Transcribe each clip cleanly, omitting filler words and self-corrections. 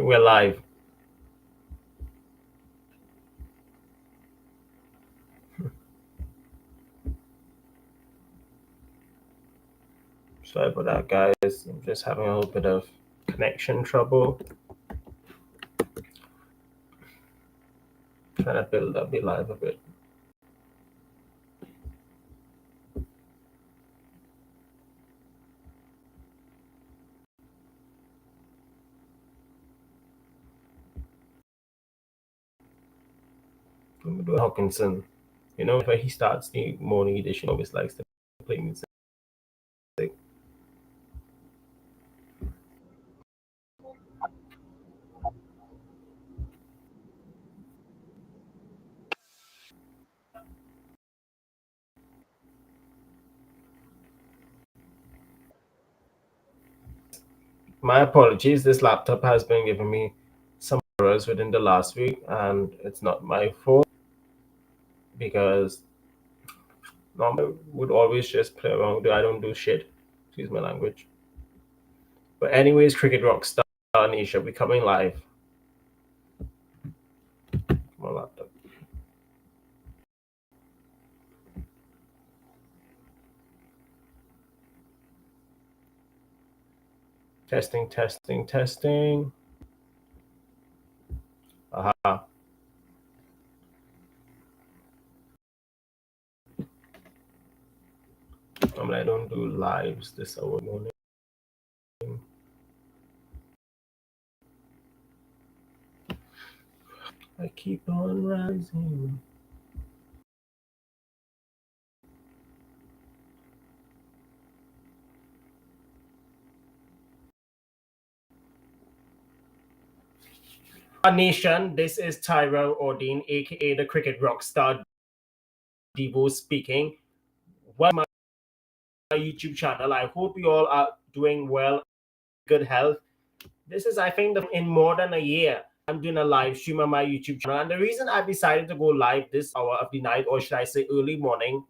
We're live. Sorry about that, guys. I'm just having a little bit of connection trouble. Trying to build up the live a bit. I'm gonna do Hawkinson. You know, if he starts the morning edition, he always likes to play music. My apologies. This laptop has been giving me some errors within the last week, and it's not my fault because normally I would always just play around. I don't do shit. Excuse my language. But anyways, Cricket Rockstar Anisha, we coming live. My laptop. Testing, testing, testing. Aha. I don't do lives this hour morning. I keep on rising. Our nation, this is Tyrell Ordine, aka the cricket rock star Devo speaking. Welcome to my YouTube channel. I hope you all are doing well, good health. This is, I think, in more than a year, I'm doing a live stream on my YouTube channel. And the reason I decided to go live this hour of the night, or should I say early morning,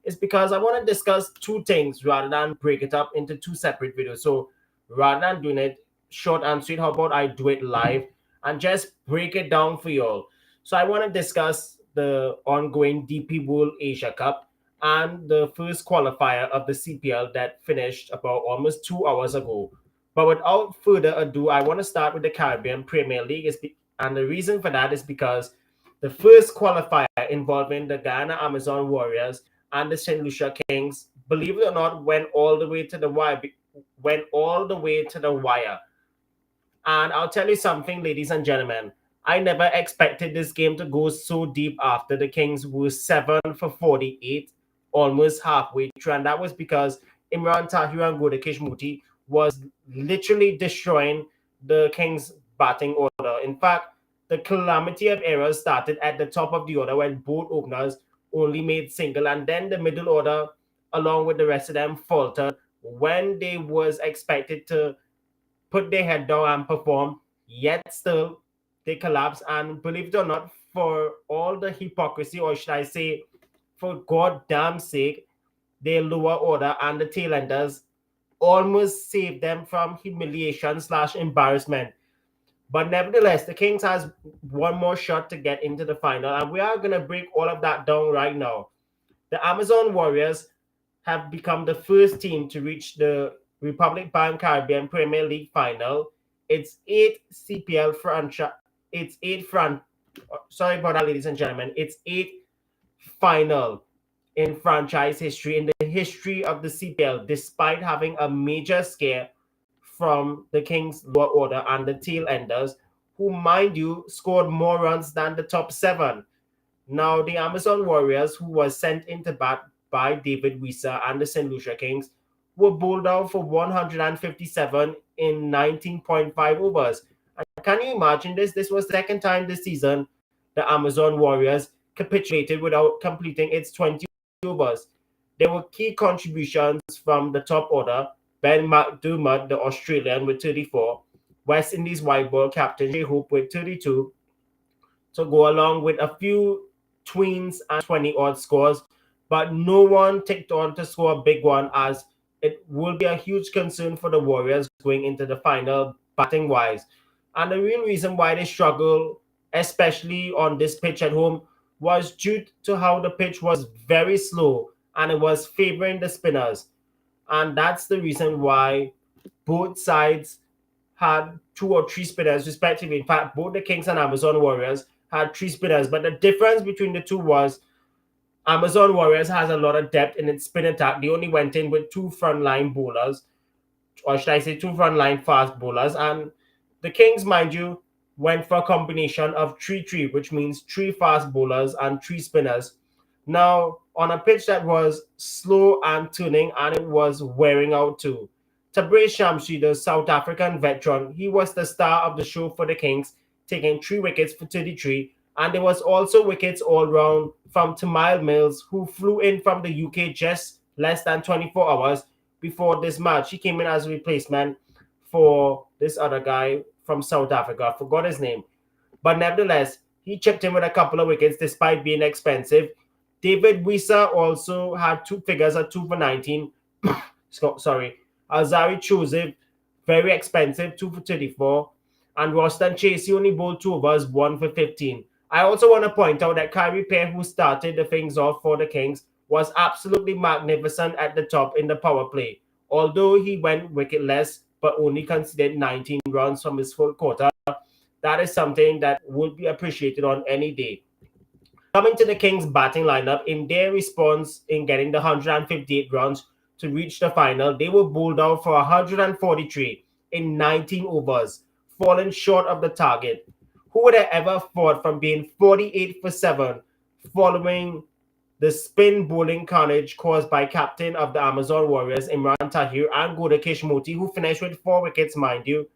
is because I want to discuss two things rather than break it up into two separate videos. So rather than doing it short and sweet, how about I do it live and just break it down for you all? So I want to discuss the ongoing DP World Asia Cup and the first qualifier of the CPL that finished about almost 2 hours ago. But without further ado, I want to start with the Caribbean Premier League. And the reason for that is because the first qualifier involving the Guyana Amazon Warriors and the St. Lucia Kings, believe it or not, went all the way to the wire. And I'll tell you something, ladies and gentlemen. I never expected this game to go so deep after the Kings were 7 for 48, almost halfway through. And that was because Imran Tahir and Godakish Muti was literally destroying the Kings' batting order. In fact, the calamity of errors started at the top of the order when both openers only made single, and then the middle order, along with the rest of them, faltered when they was expected to put their head down and perform, yet still they collapse. And believe it or not, for all the hypocrisy, or should I say, for goddamn sake, their lower order and the tailenders almost saved them from humiliation slash embarrassment. But nevertheless, the Kings has one more shot to get into the final, and we are gonna break all of that down right now. The Amazon Warriors have become the first team to reach the Republic Bank Caribbean Premier League final. It's eight CPL franchise. It's eight Sorry about that, ladies and gentlemen. It's eight final in franchise history, in the history of the CPL, despite having a major scare from the Kings lower order and the tail enders, who, mind you, scored more runs than the top seven. Now, the Amazon Warriors, who was sent into bat by David Wisa and the St. Lucia Kings, were bowled out for 157 in 19.5 overs. And can you imagine this? This was the second time this season the Amazon Warriors capitulated without completing its 20 overs. There were key contributions from the top order: Ben McDermott, the Australian, with 34, West Indies white ball captain Jay Hope with 32, to go along with a few tweens and 20 odd scores, but no one ticked on to score a big one, as it will be a huge concern for the Warriors going into the final batting wise. And the real reason why they struggle, especially on this pitch at home, was due to how the pitch was very slow and it was favoring the spinners. And that's the reason why both sides had two or three spinners, respectively. In fact, both the Kings and Amazon Warriors had three spinners. But the difference between the two was Amazon Warriors has a lot of depth in its spin attack. They only went in with two frontline bowlers, or should I say two frontline fast bowlers. And the Kings, mind you, went for a combination of 3-3, which means three fast bowlers and three spinners. Now, on a pitch that was slow and turning and it was wearing out too. Tabraiz Shamsi, the South African veteran, he was the star of the show for the Kings, taking 3 wickets for 33. And there was also wickets all round from Tamil Mills, who flew in from the UK just less than 24 hours before this match. He came in as a replacement for this other guy from South Africa. I forgot his name. But nevertheless, he chipped in with a couple of wickets despite being expensive. David Wisa also had two figures at 2 for 19. Sorry. Azari Joseph, very expensive, 2 for 34. And Rostan Chasey only bowled 2 overs, 1 for 15. I also want to point out that Kyrie Pear, who started the things off for the Kings, was absolutely magnificent at the top in the power play. Although he went wicketless but only conceded 19 runs from his full quota, that is something that would be appreciated on any day. Coming to the Kings batting lineup, in their response in getting the 158 runs to reach the final, they were bowled out for 143 in 19 overs, falling short of the target. Who would have ever thought from being 48 for 7 following the spin bowling carnage caused by captain of the Amazon Warriors, Imran Tahir, and Gudakesh Moti, who finished with 4 wickets, mind you,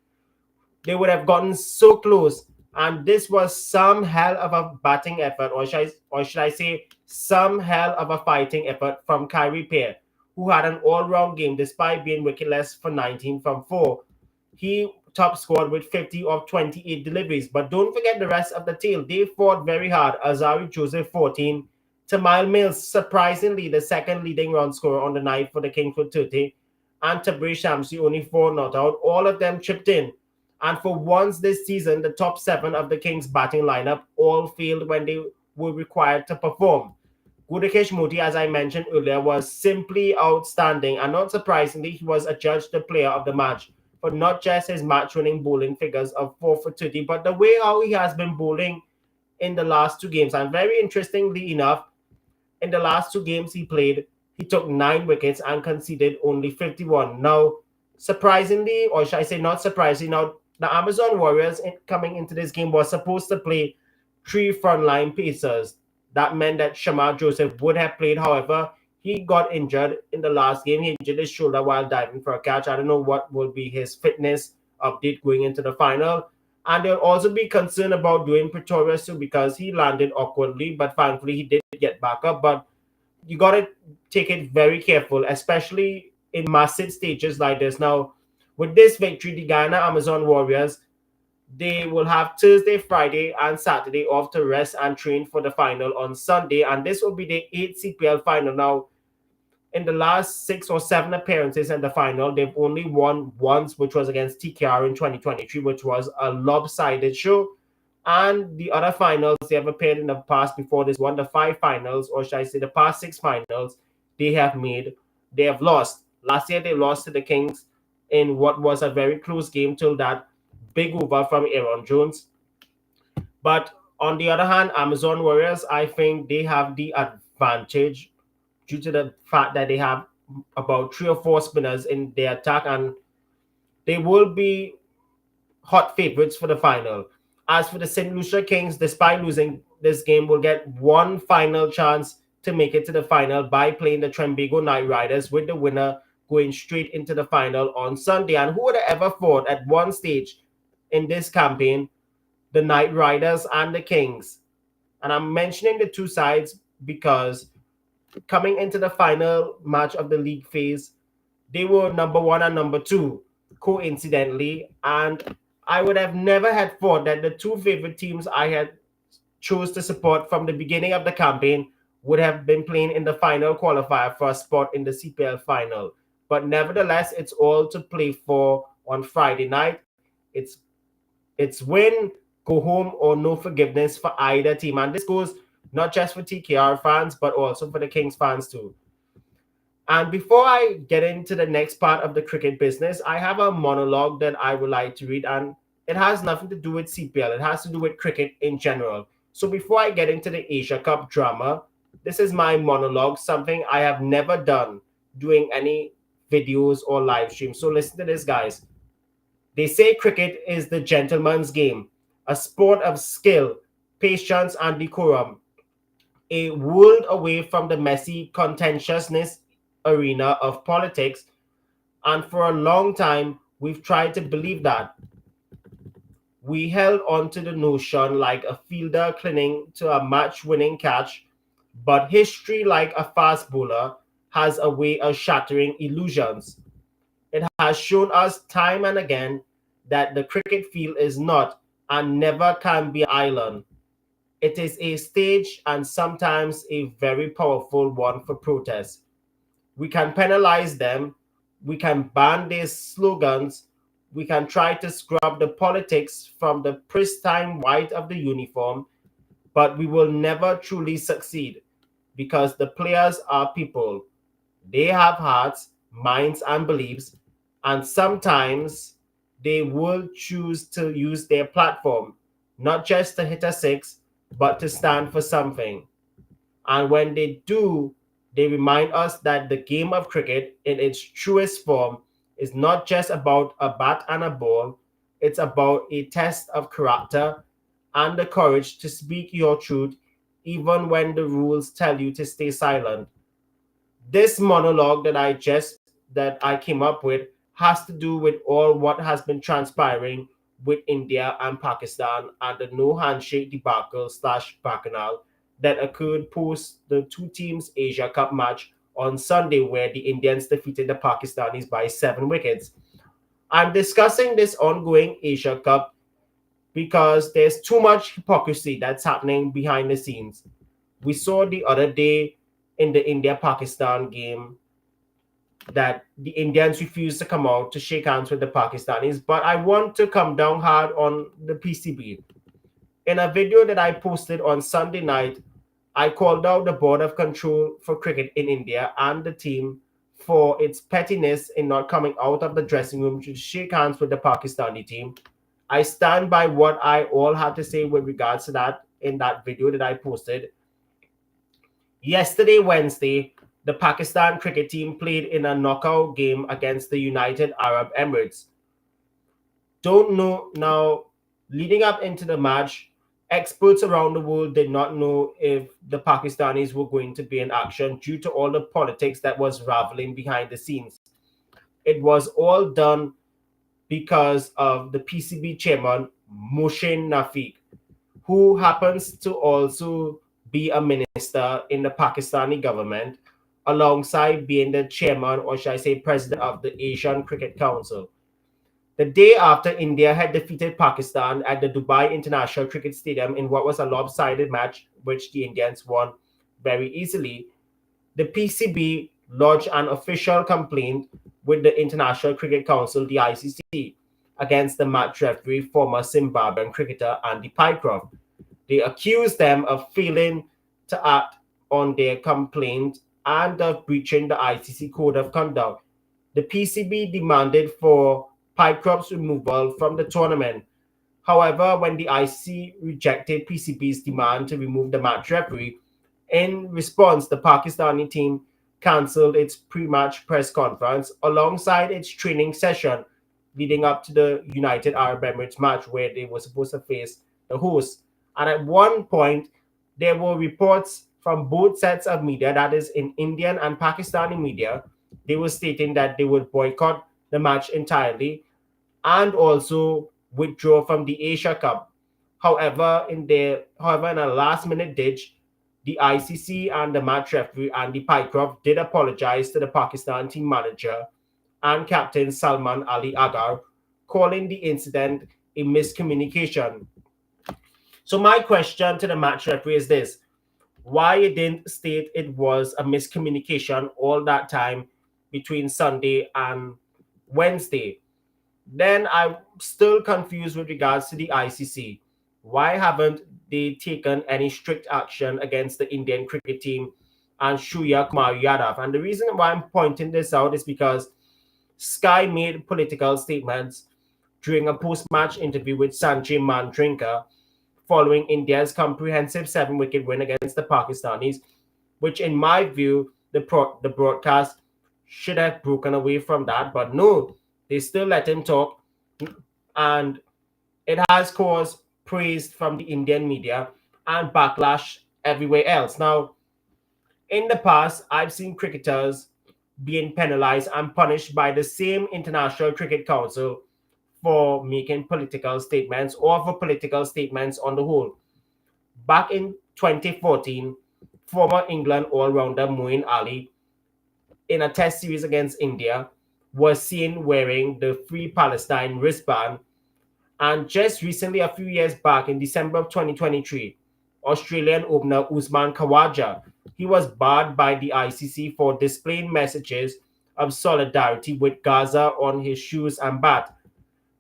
they would have gotten so close. And this was some hell of a batting effort, or should I say, some hell of a fighting effort from Kyrie Pear, who had an all-round game despite being wicketless for 19 from 4. He top scored with 50 of 28 deliveries. But don't forget the rest of the tail. They fought very hard. Azari Joseph 14. Tamil Mills, surprisingly, the second leading run scorer on the night for the Kings with 30. And Tabraiz Shamsi only 4 not out. All of them chipped in. And for once this season, the top 7 of the Kings batting lineup all failed when they were required to perform. Gudakesh Moti, as I mentioned earlier, was simply outstanding. And not surprisingly, he was adjudged the player of the match for not just his match-winning bowling figures of 4 for 30, but the way how he has been bowling in the last 2 games. And very interestingly enough, in the last 2 games he played, he took 9 wickets and conceded only 51. Now, surprisingly, or should I say not surprisingly, now the Amazon Warriors coming into this game was supposed to play 3 frontline pacers. That meant that Shamar Joseph would have played. However, he got injured in the last game. He injured his shoulder while diving for a catch. I don't know what will be his fitness update going into the final. And they'll also be concerned about doing Pretorius too because he landed awkwardly, but thankfully he did get back up. But you got to take it very careful, especially in massive stages like this. Now, with this victory, the Ghana Amazon Warriors, they will have Thursday, Friday, and Saturday off to rest and train for the final on Sunday. And this will be the 8th CPL final. Now, in the last 6 or 7 appearances in the final, they've only won once, which was against TKR in 2023, which was a lopsided show. And the other finals they have appeared in the past before this one, the 5 finals, or should I say the past 6 finals, they have lost. Last year they lost to the Kings in what was a very close game till that big over from Aaron Jones. But on the other hand, Amazon Warriors, I think they have the advantage due to the fact that they have about 3 or 4 spinners in their attack, and they will be hot favorites for the final. As for the St. Lucia Kings, despite losing this game, will get one final chance to make it to the final by playing the Trimbago Knight Riders, with the winner going straight into the final on Sunday. And who would have ever thought at one stage in this campaign, the Knight Riders and the Kings, and I'm mentioning the two sides because coming into the final match of the league phase, they were number 1 and number 2, coincidentally. And I would have never had thought that the 2 favorite teams I had chose to support from the beginning of the campaign would have been playing in the final qualifier for a spot in the CPL final. But nevertheless, it's all to play for on Friday night. It's It's win, go home, or no forgiveness for either team. And this goes not just for TKR fans, but also for the Kings fans too. And before I get into the next part of the cricket business, I have a monologue that I would like to read, and it has nothing to do with CPL. It has to do with cricket in general. So before I get into the Asia Cup drama, this is my monologue, something I have never done doing any videos or live streams. So listen to this, guys. They say cricket is the gentleman's game, a sport of skill, patience, and decorum, a world away from the messy contentiousness arena of politics. And for a long time, we've tried to believe that. We held on to the notion like a fielder clinging to a match winning catch, but history, like a fast bowler, has a way of shattering illusions. It has shown us time and again that the cricket field is not and never can be an island. It is a stage and sometimes a very powerful one for protest. We can penalize them, we can ban their slogans, we can try to scrub the politics from the pristine white of the uniform, but we will never truly succeed because the players are people. They have hearts, minds, and beliefs, and sometimes they will choose to use their platform not just to hit a six, but to stand for something. And when they do, they remind us that the game of cricket in its truest form is not just about a bat and a ball, it's about a test of character and the courage to speak your truth even when the rules tell you to stay silent. This monologue that I came up with has to do with all what has been transpiring with India and Pakistan and the no handshake debacle slash bacchanal that occurred post the two teams Asia Cup match on Sunday, where the Indians defeated the Pakistanis by 7 wickets. I'm discussing this ongoing Asia Cup because there's too much hypocrisy that's happening behind the scenes. We saw the other day in the India Pakistan game that the Indians refused to come out to shake hands with the Pakistanis, but I want to come down hard on the PCB. In a video that I posted on Sunday night, I called out the Board of Control for Cricket in India and the team for its pettiness in not coming out of the dressing room to shake hands with the Pakistani team. I stand by what I all had to say with regards to that in that video that I posted. Yesterday, Wednesday, the Pakistan cricket team played in a knockout game against the United Arab Emirates. Don't know now, leading up into the match, experts around the world did not know if the Pakistanis were going to be in action due to all the politics that was raveling behind the scenes. It was all done because of the PCB chairman, Moshin Nafiq, who happens to also be a minister in the Pakistani government, alongside being the chairman, or should I say, president of the Asian Cricket Council. The day after India had defeated Pakistan at the Dubai International Cricket Stadium in what was a lopsided match, which the Indians won very easily, the PCB lodged an official complaint with the International Cricket Council, the ICC, against the match referee, former Zimbabwean cricketer Andy Pycroft. They accused them of failing to act on their complaint and of breaching the ICC Code of Conduct. The PCB demanded for Pycroft's removal from the tournament. However, when the ICC rejected PCB's demand to remove the match referee, in response, the Pakistani team cancelled its pre-match press conference alongside its training session leading up to the United Arab Emirates match where they were supposed to face the hosts. And at one point, there were reports from both sets of media, that is in Indian and Pakistani media, they were stating that they would boycott the match entirely and also withdraw from the Asia Cup. However, in a last-minute ditch, the ICC and the match referee Andy Pycroft did apologize to the Pakistan team manager and captain Salman Ali Agar, calling the incident a miscommunication. So my question to the match referee is this: why it didn't state it was a miscommunication all that time between Sunday and Wednesday? Then I'm still confused with regards to the ICC. Why haven't they taken any strict action against the Indian cricket team and Shuya Kumar Yadav? And the reason why I'm pointing this out is because Sky made political statements during a post-match interview with Sanjay Mandrinka following India's comprehensive seven-wicket win against the Pakistanis, which in my view, the broadcast should have broken away from that. But no, they still let him talk. And it has caused praise from the Indian media and backlash everywhere else. Now, in the past, I've seen cricketers being penalized and punished by the same International Cricket Council for making political statements or for political statements on the whole. Back in 2014, former England all-rounder Moeen Ali, in a test series against India, was seen wearing the Free Palestine wristband. And just recently, a few years back, in December of 2023, Australian opener Usman Khawaja, he was barred by the ICC for displaying messages of solidarity with Gaza on his shoes and bat.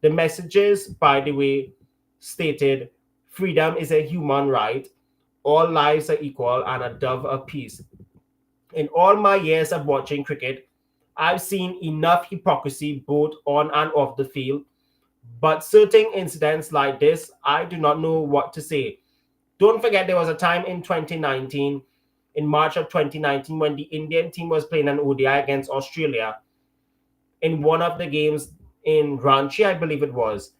The messages, by the way, stated, "Freedom is a human right, all lives are equal, and a dove of peace." In all my years of watching cricket, I've seen enough hypocrisy both on and off the field, but certain incidents like this, I do not know what to say. Don't forget, there was a time in 2019, in March of 2019, when the Indian team was playing an ODI against Australia. In one of the games in Ranchi, I believe it was,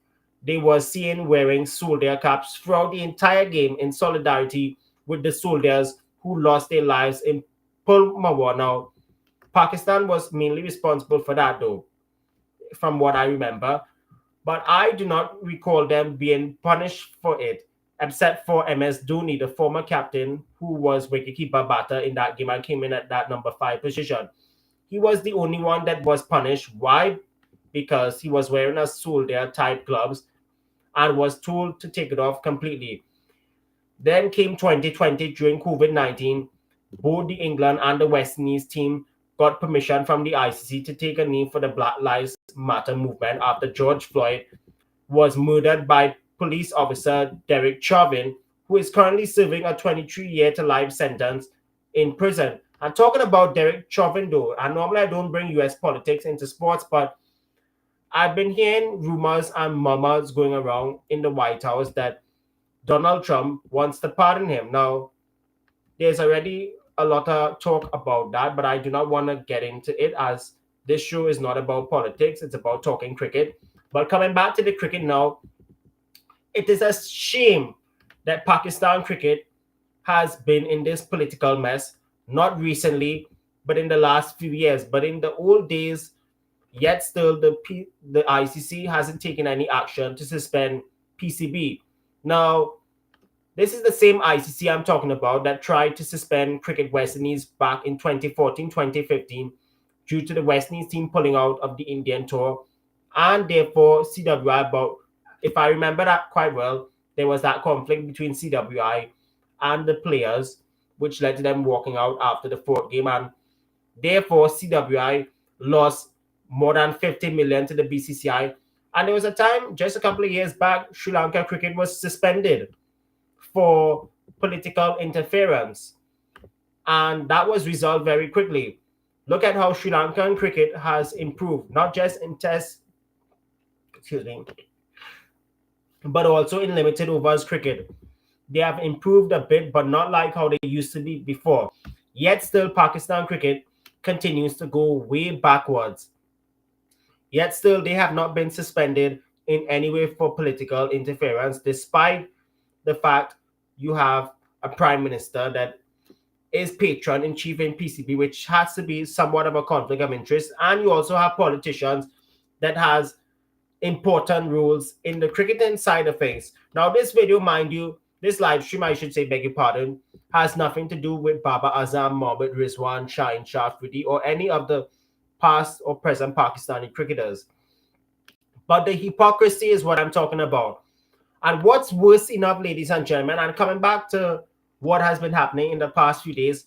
they were seen wearing soldier caps throughout the entire game in solidarity with the soldiers who lost their lives in Pulwama. Now, Pakistan was mainly responsible for that, though, from what I remember. But I do not recall them being punished for it, except for MS Dhoni, the former captain who was wicketkeeper batter in that game and came in at that number 5 position. He was the only one that was punished. Why? Because he was wearing a soldier type gloves and was told to take it off completely. Then came 2020 during COVID-19. Both the England and the West Indies team got permission from the ICC to take a knee for the Black Lives Matter movement after George Floyd was murdered by police officer Derek Chauvin, who is currently serving a 23-year to life sentence in prison. I'm talking about Derek Chauvin, though, and normally I don't bring US politics into sports, but I've been hearing rumors and murmurs going around in the White House that Donald Trump wants to pardon him. Now, there's already a lot of talk about that, but I do not want to get into it as this show is not about politics, it's about talking cricket. But coming back to the cricket now, it is a shame that Pakistan cricket has been in this political mess, not recently, but in the last few years. But in the old days, yet still the ICC hasn't taken any action to suspend PCB. Now, this is the same ICC I'm talking about that tried to suspend Cricket West Indies back in 2014, 2015 due to the West Indies team pulling out of the Indian tour. And therefore, CWI, about, if I remember that quite well, there was that conflict between CWI and the players, which led to them walking out after the fourth game. And therefore, CWI lost more than 50 million to the BCCI. And there was a time, just a couple of years back, Sri Lanka cricket was suspended for political interference. And that was resolved very quickly. Look at how Sri Lankan cricket has improved, not just in test, excuse me, but also in limited overs cricket. They have improved a bit, but not like how they used to be before. Yet still, Pakistan cricket continues to go way backwards. Yet still, they have not been suspended in any way for political interference, despite the fact you have a prime minister that is patron in chief in PCB, which has to be somewhat of a conflict of interest. And you also have politicians that has important roles in the cricketing side of things. Now, this video, mind you, this live stream, I should say, beg your pardon, has nothing to do with Baba Azam, Mohammad Rizwan, Shaheen Shah Afridi, or any of the past or present Pakistani cricketers. But the hypocrisy is what I'm talking about. And what's worse enough, ladies and gentlemen, and coming back to what has been happening in the past few days,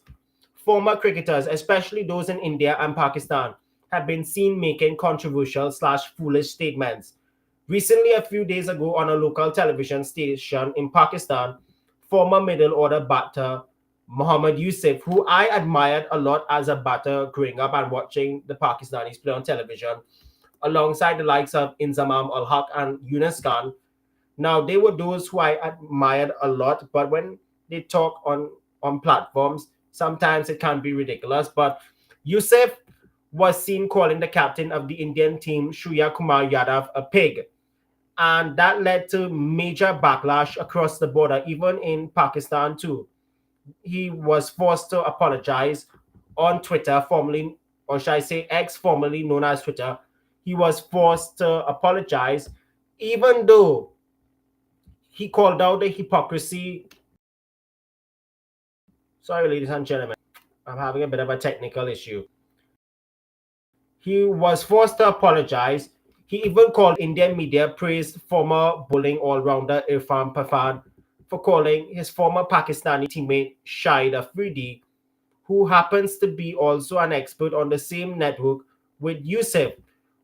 former cricketers, especially those in India and Pakistan, have been seen making controversial slash foolish statements. Recently, a few days ago, on a local television station in Pakistan, former middle order batter Mohammad Yusuf, who I admired a lot as a batter growing up and watching the Pakistanis play on television, alongside the likes of Inzamam Ul Haq and Yunus Khan. Now, they were those who I admired a lot, but when they talk on platforms, sometimes it can be ridiculous. But Yusuf was seen calling the captain of the Indian team, Shriya Kumar Yadav, a pig. And that led to major backlash across the border, even in Pakistan too. He was forced to apologize on Twitter, formerly, or should I say X, formerly known as Twitter. He was forced to apologize, even though he called out the hypocrisy. Sorry, ladies and gentlemen, I'm having a bit of a technical issue. He was forced to apologize. He even called Indian media praised former bowling all-rounder Irfan Pathan for calling his former Pakistani teammate Shahid Afridi, who happens to be also an expert on the same network with Yusuf.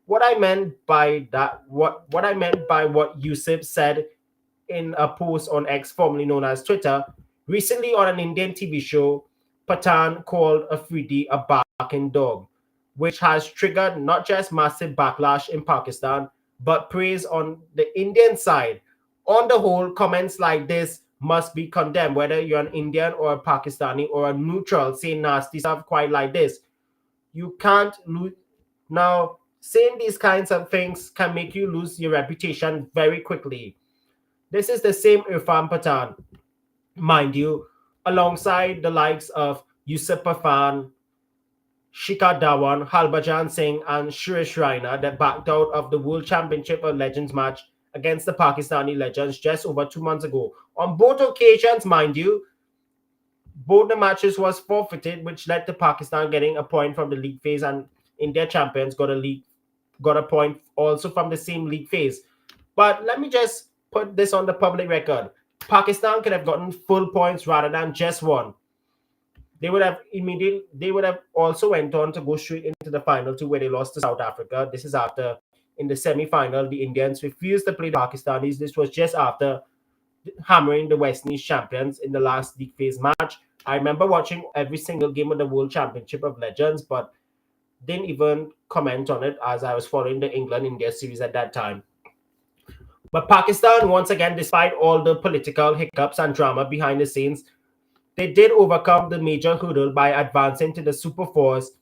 What I meant by what Yusuf said in a post on X, formerly known as Twitter, recently on an Indian TV show, Pathan called Afridi a barking dog, which has triggered not just massive backlash in Pakistan, but praise on the Indian side. On the whole, comments like this must be condemned, whether you're an Indian or a Pakistani or a neutral saying nasty stuff quite like this. You can't lose. Now, saying these kinds of things can make you lose your reputation very quickly. This is the same Irfan Pathan, mind you, alongside the likes of Yusuf Pathan, Shikhar Dhawan, Harbhajan Singh, and Suresh Raina that backed out of the World Championship of Legends match against the Pakistani Legends just over 2 months ago. On both occasions, mind you, both the matches was forfeited, which led to Pakistan getting a point from the league phase, and India champions got a point also from the same league phase. But let me just put this on the public record. Pakistan could have gotten full points rather than just one. They would have also went on to go straight into the final two where they lost to South Africa. This is after in the semi-final the Indians refused to play the Pakistanis. This was just after hammering the West Indies champions in the last league phase match. I remember watching every single game of the World Championship of Legends, but didn't even comment on it as I was following the England India series at that time. But Pakistan, once again, despite all the political hiccups and drama behind the scenes, they did overcome the major hurdle by advancing to the Super Fours,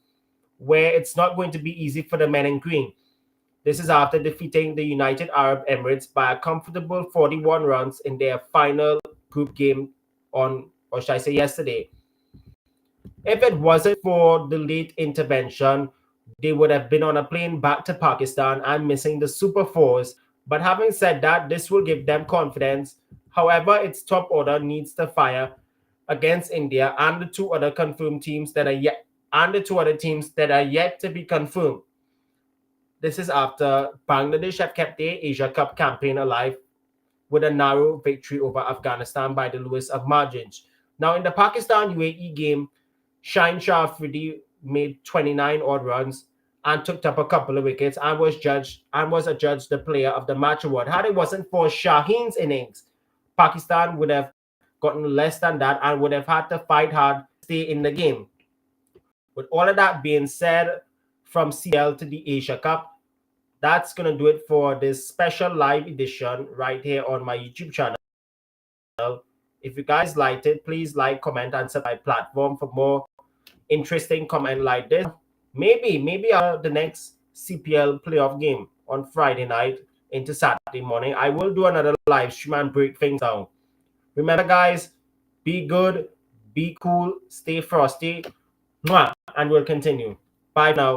where it's not going to be easy for the men in green. This is after defeating the United Arab Emirates by a comfortable 41 runs in their final group game on, or should I say, yesterday. If it wasn't for the late intervention, they would have been on a plane back to Pakistan and missing the Super Fours. But having said that, this will give them confidence. However, its top order needs to fire against India and the two other confirmed teams that are yet and the two other teams that are yet to be confirmed. This is after Bangladesh have kept their Asia Cup campaign alive with a narrow victory over Afghanistan by the lowest of margins. Now, in the Pakistan UAE game, Shine Shah Afridi made 29 odd runs and took up a couple of wickets and was adjudged the player of the match award. Had it wasn't for Shaheen's innings, Pakistan would have gotten less than that and would have had to fight hard to stay in the game. With all of that being said, from CPL to the Asia Cup, that's going to do it for this special live edition right here on my YouTube channel. If you guys liked it, please like, comment, and subscribe platform for more interesting comment like this. Maybe the next CPL playoff game on Friday night into Saturday morning, I will do another live stream and break things down. Remember, guys, be good, be cool, stay frosty, and we'll continue. Bye now.